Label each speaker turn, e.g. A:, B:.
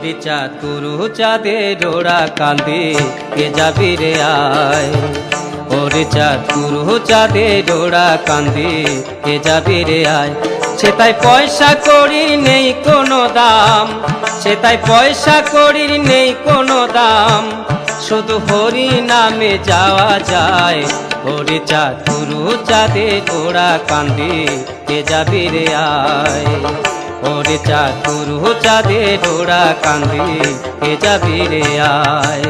A: ওরে চাঁদ গুরু চাঁদের ওরা কান্দে কে যাবি রে আয়। ওরে চাঁদ গুরু চাঁদের ওরা কান্দে কে যাবি রে আয়। সে তাই পয়সা কড়ির নেই কোনো দাম, সে তাই পয়সা কড়ির নেই কোনো দাম, শুধু হরি নামে যাওয়া যায়। ওরে চাঁদ গুরু চাঁদের ওরা কান্দে কে যাবি রে আয়। ওরে চাঁদ গুরু চাঁদের ওরা কান্দে কে যাবি রে আয়।